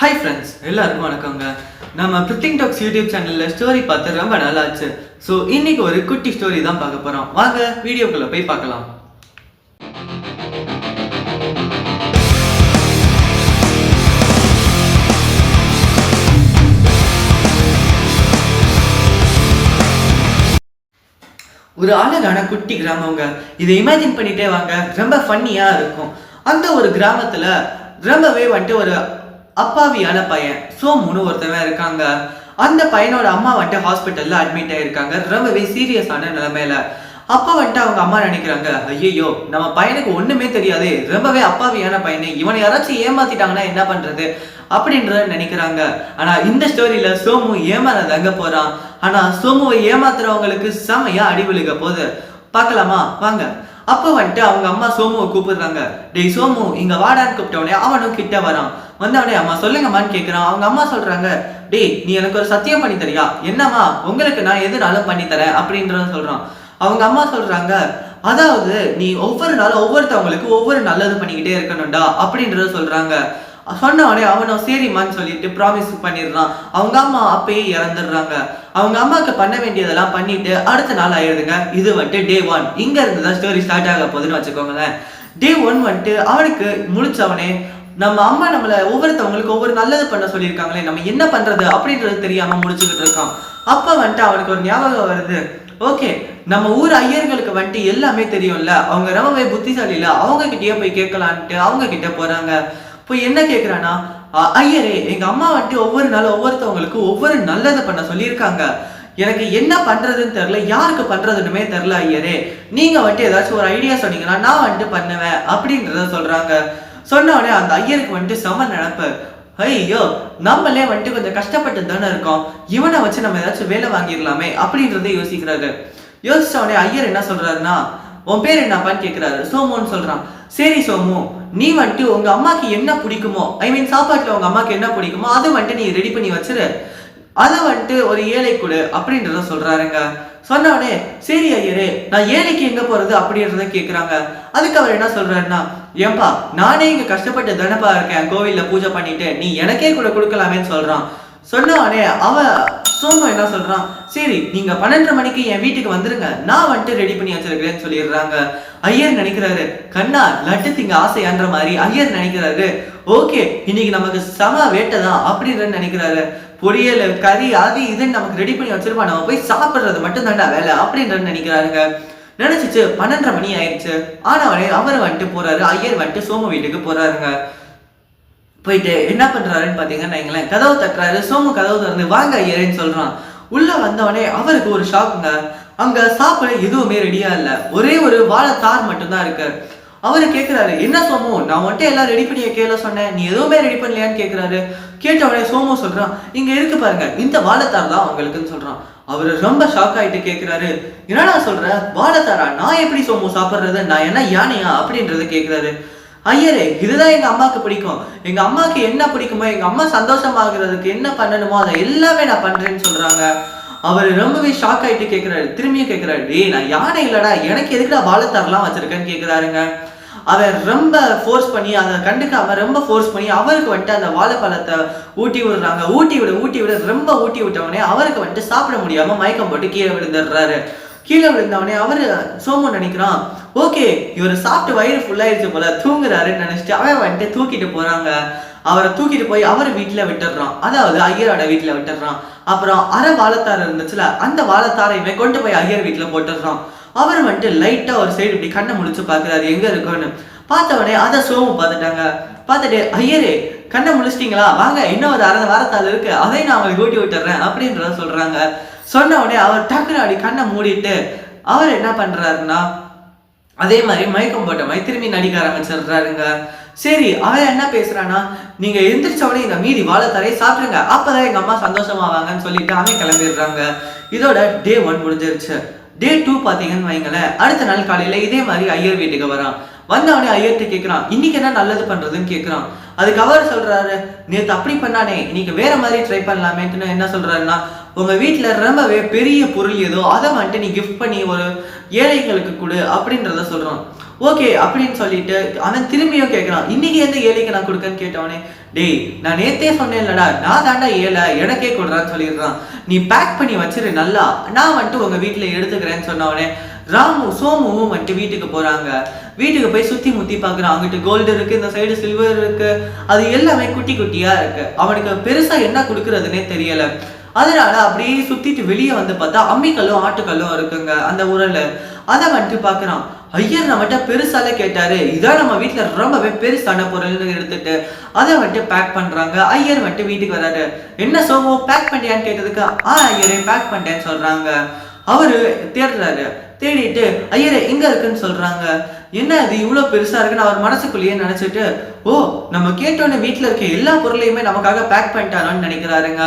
Hi friends, எல்லாருக்கும் வணக்கங்க. நம்ம பிரித்திங் டாக்ஸ் யூடியூப் சேனலில் ஸ்டோரி பார்த்து ரொம்ப நாள் ஆச்சு. ஸோ இன்னைக்கு ஒரு குட்டி ஸ்டோரி தான் பார்க்க போகிறோம். வாங்க வீடியோக்குள்ளே போய் பார்க்கலாம். ஒரு அழகான குட்டி கிராமங்க. இதை இமேஜின் பண்ணிட்டே வாங்க, ரொம்ப ஃபன்னியாக இருக்கும். அந்த ஒரு கிராமத்தில் ரொம்பவே வந்துட்டு ஒரு அப்பாவியான பையன் சோமுன்னு ஒருத்தவன் இருக்காங்க. அந்த பையனோட அம்மா வந்துட்டு ஹாஸ்பிட்டல்ல அட்மிட் ஆயிருக்காங்க, ரொம்பவே சீரியஸான நிலைமையில. அப்ப வந்துட்டு அவங்க அம்மா நினைக்கிறாங்க, ஐயோ நம்ம பையனுக்கு ஒண்ணுமே தெரியாது, ரொம்பவே அப்பாவியான பையனு, இவனை யாராச்சும் ஏமாத்திட்டாங்கன்னா என்ன பண்றது அப்படின்றத நினைக்கிறாங்க. ஆனா இந்த ஸ்டோரியில சோமு ஏமாறதாங்க போறான். ஆனா சோமுவை ஏமாத்துறவங்களுக்கு செமையா அடி விழுக போகுது. பார்க்கலாமா வாங்க. அப்போ வந்துட்டு அவங்க அம்மா சோமுவை கூப்பிடுறாங்க. டேய் சோமு, இங்க வாடான்னு கூப்பிட்டவனே அவனும் கிட்ட வரான். வந்தவனே அம்மா சொல்லுங்கம்மான்னு கேட்கிறான். அவங்க அம்மா சொல்றாங்க, டேய் நீ எனக்கு ஒரு சத்தியம் பண்ணி தரியா? என்னம்மா, உங்களுக்கு நான் எதுனாலும் பண்ணி தரேன் அப்படின்றத சொல்றான். அவங்க அம்மா சொல்றாங்க, அதாவது நீ ஒவ்வொரு நாளும் ஒவ்வொருத்தவங்களுக்கு ஒவ்வொரு நல்லது பண்ணிக்கிட்டே இருக்கணும்டா அப்படின்றத சொல்றாங்க. சொன்னவனே அவனும் சரிம்மான்னு சொல்லிட்டு ப்ராமிஸ் பண்ணிடுறான். அவங்க அம்மா அப்பயே இறந்துடுறாங்க. அவங்க அம்மாவுக்கு பண்ண வேண்டியதெல்லாம் பண்ணிட்டு அடுத்த நாள் ஆயிடுதுங்க. இது வந்துட்டு டே 1. இங்க இருந்து தான் ஸ்டோரி ஸ்டார்ட் ஆக போகுதுன்னு வச்சுக்கோங்களேன். டே 1 வந்துட்டு அவனுக்கு முழிச்சவனே, நம்ம அம்மா நம்மள ஒவ்வொருத்தவங்களுக்கு ஒவ்வொரு நல்லது பண்ண சொல்லியிருக்காங்களே, நம்ம என்ன பண்றது அப்படின்றது தெரியாம முடிச்சுக்கிட்டு இருக்கான். அப்ப வந்துட்டு அவனுக்கு ஒரு ஞாபகம் வருது. ஓகே, நம்ம ஊர் ஐயர்களுக்கு வந்துட்டு எல்லாமே தெரியும்ல, அவங்க ரொம்பவே புத்திசாலில, அவங்க கிட்டயே போய் கேட்கலான்ட்டு அவங்க கிட்ட போறாங்க. போய் என்ன கேட்கிறானா, ஐயரே எங்க அம்மா வந்துட்டு ஒவ்வொரு நாளும் ஒவ்வொருத்தவங்களுக்கு ஒவ்வொரு நல்லது பண்ண சொல்லியிருக்காங்க, எனக்கு என்ன பண்றதுன்னு தெரியல, யாருக்கு பண்றதுன்னுமே தெரியல ஐயரே, நீங்க வந்துட்டு ஏதாச்சும் ஒரு ஐடியா சொன்னீங்கன்னா நான் வந்துட்டு பண்ணுவேன் அப்படின்றத சொல்றாங்க. சொன்ன உடனே அந்த ஐயருக்கு வந்துட்டு செம நினைப்பு. ஐயோ, நம்மளே வந்துட்டு கொஞ்சம் கஷ்டப்பட்டு தானே இருக்கோம், இவனை வச்சு நம்ம ஏதாச்சும் வேலை வாங்கிடலாமே அப்படின்றத யோசிக்கிறாரு. யோசிச்ச உடனே ஐயர் என்ன சொல்றாருன்னா, உன் பேர் என்னப்பான்னு கேட்கிறாரு. சோமுன்னு சொல்றான். சரி சோமு, நீ வந்துட்டு உங்க அம்மாக்கு என்ன பிடிக்குமோ, ஐ மீன் சாப்பாட்டுல உங்க அம்மாக்கு என்ன பிடிக்குமோ அது வந்துட்டு நீ ரெடி பண்ணி வச்சிரு, அதை வந்துட்டு ஒரு ஏழை கொடு அப்படின்றத சொல்றாருங்க. சொன்ன உடனே சரி ஐயரே, நான் ஏழைக்கு எங்க போறது அப்படின்றத கேட்கிறாங்க. அதுக்கு அவர் என்ன சொல்றாருன்னா, ஏன்பா நானே இங்க கஷ்டப்பட்டு தானப்பா இருக்கேன் கோவில்ல பூஜை பண்ணிட்டு, நீ எனக்கே கூட கொடுக்கலாமேன்னு சொல்றான். சொன்ன உடனே சோமு என்ன சொல்றான், சரி நீங்க 12:30 மணிக்கு என் வீட்டுக்கு வந்துருங்க, நான் வந்துட்டு ரெடி பண்ணி வச்சிருக்கிறேன்னு சொல்லிடுறாங்க. ஐயர் நினைக்கிறாரு, கண்ணா லட்டு திங்க ஆசையான்ற மாதிரி ஐயர் நினைக்கிறாரு. ஓகே, இன்னைக்கு நமக்கு சம வேட்டை தான் அப்படின்ற நினைக்கிறாரு. பொரியல் கறி அது இதுன்னு நமக்கு ரெடி பண்ணி வச்சிருப்பா, நம்ம போய் சாப்பிடுறது மட்டும் தாண்டா வேலை அப்படின்ற நினைக்கிறாருங்க. நினைச்சிச்சு 12:30 மணி ஆயிடுச்சு. ஆனவனே அவர் வந்துட்டு போறாரு. ஐயர் வந்துட்டு சோமு வீட்டுக்கு போறாருங்க. போயிட்டு என்ன பண்றாருன்னு பாத்தீங்கன்னா வைங்களேன், கதவு தட்டுறாரு. சோமு கதவு திறந்து வாங்க ஐயரேன்னு சொல்றான். உள்ள வந்தவனே அவருக்கு ஒரு ஷாக்குங்க. அங்க சாப்பிட எதுவுமே ரெடியா இல்ல, ஒரே ஒரு வாழைத்தார் மட்டும்தான் இருக்கு. அவரு கேட்கிறாரு, என்ன சோமு, நான் வந்துட்டு எல்லாம் ரெடி பண்ணி வைக்கல சொன்னேன், நீ எதுவுமே ரெடி பண்ணலையான்னு கேட்கிறாரு. கேட்டவனே சோமு சொல்றான், இங்க இருக்கு பாருங்க, இந்த வாழைத்தார் தான் உங்களுக்குன்னு சொல்றான். அவரு ரொம்ப ஷாக் ஆயிட்டு கேட்கிறாரு, என்னடா சொல்ற, வாழைத்தாரா, நான் எப்படி சோமு சாப்பிடுறது, நான் என்ன யானையா அப்படின்றத கேட்கிறாரு. ஐயரே, இதுதான் எங்க அம்மாவுக்கு பிடிக்கும், எங்க அம்மாவுக்கு என்ன பிடிக்குமோ, எங்க அம்மா சந்தோஷமாகிறதுக்கு என்ன பண்ணணுமோ அதை எல்லாமே நான் பண்றேன்னு சொல்றாங்க. அவர் ரொம்பவே ஷாக் ஆயிட்டு கேட்கிறாரு. திரும்பியும் கேட்கிறாரு, டேய் நான் யானை இல்லடா, எனக்கு எதுக்குடா வாழைத்தாரெல்லாம் வச்சிருக்கேன்னு கேட்கிறாருங்க. அவர் ரொம்ப ஃபோர்ஸ் பண்ணி அதை கண்டுக்காம ரொம்ப ஃபோர்ஸ் பண்ணி அவருக்கு வந்துட்டு அந்த வாழைப்பழத்தை ஊட்டி விடுறாங்க. ஊட்டி விட ரொம்ப ஊட்டி விட்டவனே அவருக்கு வந்துட்டு சாப்பிட முடியாம மயக்கம் போட்டு கீழே விழுந்துடுறாரு. கீழே விழுந்தவனே அவரு சோமு நினைக்கிறான், ஓகே இவர் சாப்பிட்டு வயிறு ஃபுல்லாயிருச்சு போல தூங்குறாருன்னு நினைச்சிட்டு அவன் வந்துட்டு தூக்கிட்டு போறாங்க. அவரை தூக்கிட்டு போய் அவர் வீட்டுல விட்டுடுறான், அதாவது ஐயரோட வீட்டுல விட்டுடுறான். அப்புறம் அரை வாழைத்தார் இருந்துச்சுல, அந்த வாழைத்தாரையுமே கொண்டு போய் ஐயர் வீட்டுல போட்டுடுறான். அவர் வந்துட்டு லைட்டா ஒரு சைடு இப்படி கண்ணை முழிச்சு பாக்குறாரு எங்க இருக்குன்னு. பார்த்தவனே அதை சோமு பார்த்துட்டாங்க. பார்த்துட்டு, ஐயரே கண்ணை முழிச்சிட்டீங்களா, வாங்க இன்னும் ஒரு அரை வாரத்தால் இருக்கு, அதையும் நான் அவங்களுக்கு ஊட்டி விட்டுறேன் அப்படின்றத சொல்றாங்க. சொன்ன உடனே அவர் டக்குனு அப்படி கண்ணை மூடிட்டு அவர் என்ன பண்றாருன்னா, அதே மாதிரி மயக்கம் போட்ட மாதிரி திரும்பி நடிக்க ஆரம்பிச்சிடுறாருங்க. சரி அவன் என்ன பேசுறானா, நீங்க எந்திரிச்ச உடனே இந்த மீதி வாழைத்தாரையை சாப்பிடுங்க, அப்பதான் எங்க அம்மா சந்தோஷமாவாங்கன்னு சொல்லிட்டு அவன் கிளம்பிடுறாங்க. இதோட டே 1 முடிஞ்சிருச்சு. டே 2 பாத்தீங்கன்னு வைங்களேன், அடுத்த நாள் காலையில இதே மாதிரி ஐயர் வீட்டுக்கு வரான். வந்தவனே ஐயர்கிட்ட கேட்கிறான், இன்னைக்கு என்ன நல்லது பண்றதுன்னு கேட்கிறான். அதுக்கு அவர் சொல்றாரு, நேற்று அப்படி பண்ணானே இன்னைக்கு வேற மாதிரி ட்ரை பண்ணலாமேன்னு. என்ன சொல்றாருன்னா, உங்க வீட்டுல ரொம்பவே பெரிய பொருள் ஏதோ அதை வந்துட்டு நீ கிஃப்ட் பண்ணி ஒரு ஏழைகளுக்கு கொடு அப்படின்றத சொல்றான். ஓகே அப்படின்னு சொல்லிட்டு அவன் திரும்பியும் கேட்கறான், இன்னைக்கு எந்த ஏழைக்கு நான் கொடுக்கன்னு கேட்டவனே, டேய் நான் நேத்தே சொன்னேன் இல்லடா, நான் தாண்டா ஏழை, எனக்கே கொடுறான்னு சொல்லிடுறான். நீ பேக் பண்ணி வச்சிரு நல்லா, நான் வந்துட்டு உங்க வீட்டுல எடுத்துக்கிறேன்னு சொன்னவனே சோமுவும் வந்துட்டு வீட்டுக்கு போறாங்க. வீட்டுக்கு போய் சுத்தி முத்தி பாக்குறான். அங்கிட்டு கோல்டு இருக்கு, இந்த சைடு சில்வர் இருக்கு, அது எல்லாமே குட்டி குட்டியா இருக்கு. அவனுக்கு பெருசா என்ன கொடுக்கறதுன்னே தெரியல. அதனால அப்படியே சுத்திட்டு வெளியே வந்து பார்த்தா அம்மிக்கல்லும் ஆட்டுக்கல்லும் இருக்குங்க அந்த உரல்ல. அதை வந்துட்டு பாக்குறான். ஐயர் நம்மகிட்ட பெருசால கேட்டாரு, இதான் நம்ம வீட்டுல ரொம்பவே பெருசான பொருள்னு எடுத்துட்டு அதை வந்துட்டு பேக் பண்றாங்க. ஐயர் வந்துட்டு வீட்டுக்கு வராரு. என்ன சோமு பேக் பண்ணியான்னு கேட்டதுக்கு ஐயரே பேக் பண்ணிட்டேன்னு சொல்றாங்க. அவரு தேடுறாரு. தேடிட்டு ஐயரே எங்க இருக்குன்னு சொல்றாங்க. என்ன இது இவ்வளவு பெருசா இருக்குன்னு அவர் மனசுக்குள்ளேயே நினைச்சிட்டு, ஓ நம்ம கேட்டோன்னு வீட்டுல இருக்க எல்லா பொருளையுமே நமக்காக பேக் பண்ணிட்டாரான்னு நினைக்கிறாருங்க.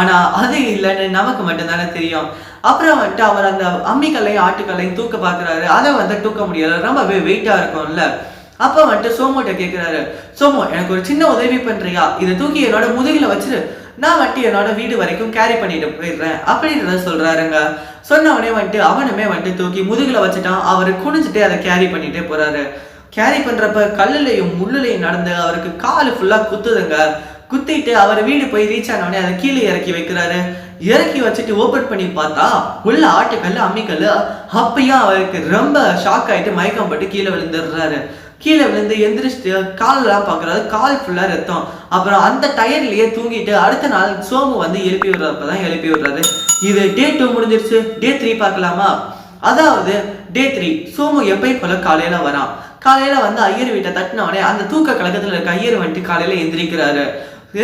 ஆனா அது இல்லைன்னு நமக்கு மட்டும்தானே தெரியும். அப்புறம் வந்துட்டு அவர் அந்த அம்மிக்கல்லையும் ஆட்டுக்கல்லையும் தூக்க பாக்குறாரு. அதை வந்து தூக்க முடியல, ரொம்பவே வெயிட்டா இருக்கும்ல. அப்ப வந்துட்டு சோமுட்ட கேட்கிறாரு, சோமு எனக்கு ஒரு சின்ன உதவி பண்றியா, இதை தூக்கி என்னோட முதுகில வச்சிரு, நான் வந்துட்டு என்னோட வீடு வரைக்கும் கேரி பண்ணிட்டு போயிடுறேன் அப்படின்றத சொல்றாருங்க. சொன்னவனே வந்துட்டு அவனுமே வந்துட்டு தூக்கி முதுகுல வச்சுட்டான். அவரு குனிஞ்சுட்டு அதை கேரி பண்ணிட்டே போறாரு. கேரி பண்றப்ப கல்லுலையும் முள்ளுலையும் நடந்து அவருக்கு காலு ஃபுல்லா குத்துதுங்க. குத்திட்டு அவர் வீடு போய் ரீச் ஆனவனே அதை கீழே இறக்கி வைக்கிறாரு. இறக்கி வச்சுட்டு ஓபன் பண்ணி பார்த்தா உள்ள ஆட்டுக்கல்லு அம்மிக்கல்லு. அப்பயும் அவருக்கு ரொம்ப ஷாக் ஆயிட்டு மயக்கம் பட்டு கீழே விழுந்துடுறாரு. கீழே விழுந்து எந்திரிச்சிட்டு காலெல்லாம் பாக்குறாரு, கால் ஃபுல்லா ரத்தம். அப்புறம் அந்த டயர்லயே தூங்கிட்டு அடுத்த நாள் சோமு வந்து எழுப்பி விடுறப்பதான் எழுப்பி விடுறாரு. இது டே 2 முடிஞ்சிருச்சு, டே 3 பார்க்கலாமா? அதாவது டே 3 சோமு எப்பயும் போல காலையில வரான். காலையில வந்து ஐயர் வீட்டை தட்டினவனே அந்த தூக்க கழகத்துல இருக்க ஐயர் வந்துட்டு காலையில எந்திரிக்கிறாரு.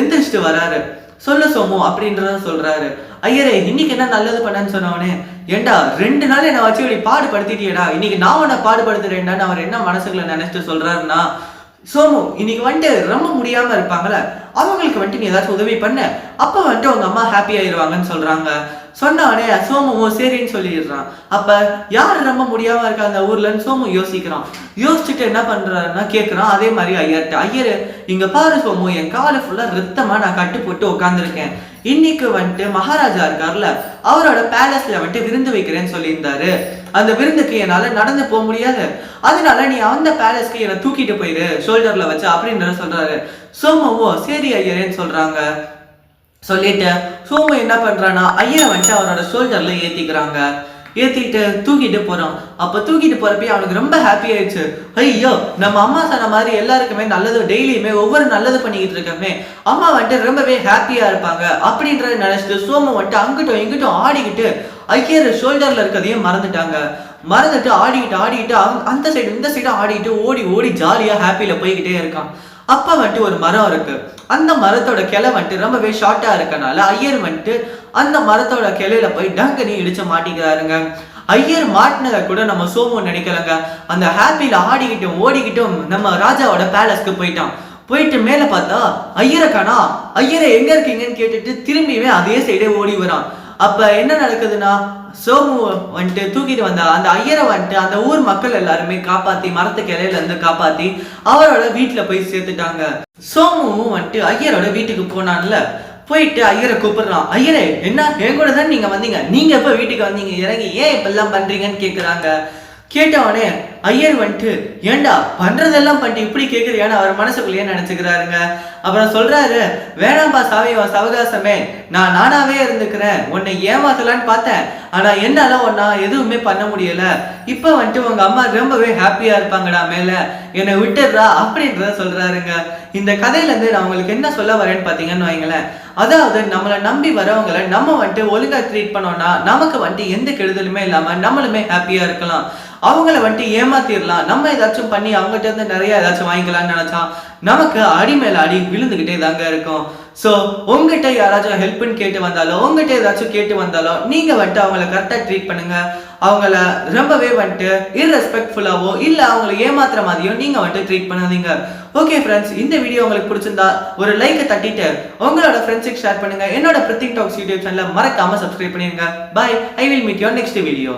எந்திரிச்சிட்டு வராரு. சொல்லு சோமு அப்படின்றத சொல்றாரு. ஐயரே இன்னைக்கு என்ன நல்லது பண்ணன்னு சொன்னவனே, ஏண்டா 2 நாள் என்ன வச்சு இப்படி பாடுபடுத்திட்டியடா, இன்னைக்கு நான் உன்னை பாடுபடுத்துறேன்டான்னு அவர் என்ன மனசுக்குள்ள நினைச்சிட்டு சொல்றாருன்னா, சோமு இன்னைக்கு வந்துட்டு ரொம்ப முடியாம இருப்பாங்கல்ல, அவங்களுக்கு வந்துட்டு நீ ஏதாச்சும் உதவி பண்ண, அப்ப வந்துட்டு அவங்க அம்மா ஹாப்பி ஆயிடுவாங்கன்னு சொல்றாங்க. சொன்னவனே சோமுவும் சரின்னு சொல்லிடுறான். அப்ப யாரு ரொம்ப முடியாம இருக்கா அந்த ஊர்லன்னு சோமு யோசிக்கிறான். யோசிச்சுட்டு என்ன பண்றாருன்னா கேட்கிறான் அதே மாதிரி ஐயர்கிட்ட, ஐயரு இங்க பாரு சோமு, என் காலு ஃபுல்லா ரத்தமா நான் கட்டு போட்டு உட்காந்துருக்கேன். இன்னைக்கு வந்துட்டு மகாராஜா இருக்காருல்ல, அவரோட பேலஸ்ல வந்துட்டு விருந்து வைக்கிறேன்னு சொல்லியிருந்தாரு. அந்த விருந்துக்கு என்னால நடந்து போக முடியாது, அதனால நீ அந்த பேலஸ்க்கு என்னை தூக்கிட்டு போயிரு ஷோல்டர்ல வச்சு அப்படின்றத சொல்றாரு. சோமுவோ சரி ஐயரேன்னு சொல்றாங்க. சொல்லிட்டு சோமு என்ன பண்றான்னா ஐயரை வந்துட்டு அவரோட ஷோல்டர்ல ஏத்திக்கிறாங்க. ஏத்திட்டு தூக்கிட்டு போறான். அப்ப தூக்கிட்டு போறப்ப அவனுக்கு ரொம்ப ஹாப்பி ஆயிடுச்சு. ஐயோ நம்ம அம்மா சொன்ன மாதிரி எல்லாருக்குமே நல்லது, டெய்லியுமே ஒவ்வொரு நல்லது பண்ணிக்கிட்டு இருக்கமே, அம்மா வந்துட்டு ரொம்பவே ஹாப்பியா இருப்பாங்க அப்படின்றத நினைச்சிட்டு சோமு வந்துட்டு அங்கிட்டும் இங்கிட்டும் ஆடிக்கிட்டு ஐயர் ஷோல்டர்ல இருக்கிறதையும் மறந்துட்டாங்க. மறந்துட்டு ஆடிக்கிட்டு அந்த சைடு இந்த சைடு ஆடிக்கிட்டு ஓடி ஓடி ஜாலியா ஹாப்பியில போய்கிட்டே இருக்கான். அப்ப வந்துட்டு ஒரு மரம் இருக்கு. அந்த மரத்தோட கிளை வந்துட்டு ரொம்பவே ஷார்ட்டா இருக்கனால ஐயர் வந்துட்டு அந்த மரத்தோட கிளையில போய் டங்கனி இடிச்சு மாட்டிக்கிறாருங்க. ஐயர் மாட்டினத கூட நம்ம சோமு நினைக்கலங்க. அந்த ஹாப்பியில ஆடிக்கிட்டும் ஓடிக்கிட்டும் நம்ம ராஜாவோட பேலஸ்க்கு போயிட்டான். போயிட்டு மேல பார்த்தா ஐயரை காணா. ஐயரை எங்க இருக்கீங்கன்னு கேட்டுட்டு திரும்பியுமே அதே சைடே ஓடி வரான். அப்ப என்ன நடக்குதுன்னா சோமு வந்துட்டு தூக்கிட்டு வந்தா அந்த ஐயரை வந்துட்டு அந்த ஊர் மக்கள் எல்லாருமே காப்பாத்தி மரத்துக்கு இலையில இருந்து காப்பாத்தி அவரோட வீட்டுல போய் சேர்த்துட்டாங்க. சோமுவும் வந்துட்டு ஐயரோட வீட்டுக்கு போனான்ல, போயிட்டு ஐயரை கூப்பிடுறான். ஐயரே என்ன என் கூட தான் நீங்க வந்தீங்க, நீங்க எப்ப வீட்டுக்கு வந்தீங்க, இறங்கி ஏன் இப்பெல்லாம் பண்றீங்கன்னு கேக்குறாங்க. கேட்டவனே ஐயர் வந்துட்டு ஏண்டா பண்றதெல்லாம் பண்ணிட்டு இப்படி கேட்குறியான்னு அவர் மனசுக்குள்ளேயே நினைச்சுக்கிறாருங்க. அப்புறம் சொல்றாரு, வேணாம்பா சாமி சவகாசமே, நான் நானாவே இருந்துக்கிறேன், உன்னை ஏமாத்தலான்னு பார்த்தேன், ஆனா என்னால உன்னா எதுவுமே பண்ண முடியல, இப்ப வந்துட்டு உங்க அம்மா ரொம்பவே ஹாப்பியா இருப்பாங்கடா, மேல என்னை விட்டுடுறா அப்படின்றத சொல்றாருங்க. இந்த கதையில இருந்து நான் உங்களுக்கு என்ன சொல்ல வரேன்னு பாத்தீங்கன்னு வைங்களேன், அதாவது நம்மளை நம்பி வரவங்களை நம்ம வந்துட்டு ஒழுங்கா ட்ரீட் பண்ணோம்னா நமக்கு வந்துட்டு எந்த கெடுதலுமே இல்லாம நம்மளுமே ஹாப்பியா இருக்கலாம். அவங்கள வந்துட்டு ஏமாத்திடலாம், நம்ம ஏதாச்சும் பண்ணி அவங்ககிட்ட இருந்து நிறைய ஏதாச்சும் வாங்கிக்கலாம்னு நினைச்சா நமக்கு அடி மேல அடி விழுந்துகிட்டே தாங்க இருக்கும். ஸோ உங்ககிட்ட யாராச்சும் ஹெல்ப்னு கேட்டு வந்தாலும், உங்ககிட்ட ஏதாச்சும் கேட்டு வந்தாலும் நீங்க வந்துட்டு அவங்கள கரெக்டா ட்ரீட் பண்ணுங்க. அவங்கள ரொம்பவே வந்துட்டு இர்ரெஸ்பெக்ட்ஃபுல்லாவோ இல்ல அவங்களை ஏமாத்துற மாதிரியோ நீங்க வந்துட்டு ட்ரீட் பண்ணாதீங்க. ஓகே ஃப்ரெண்ட்ஸ், இந்த வீடியோ உங்களுக்கு பிடிச்சிருந்தா ஒரு லைக்கை தட்டிட்டு உங்களோட ஃப்ரெண்ட்ஸுக்கு ஷேர் பண்ணுங்க. என்னோட பிரித்திங் டாக்ஸ் யூடியூப் சேனலை மறக்காம சப்ஸ்கிரைப் பண்ணிருங்க. Bye, I will meet your next video.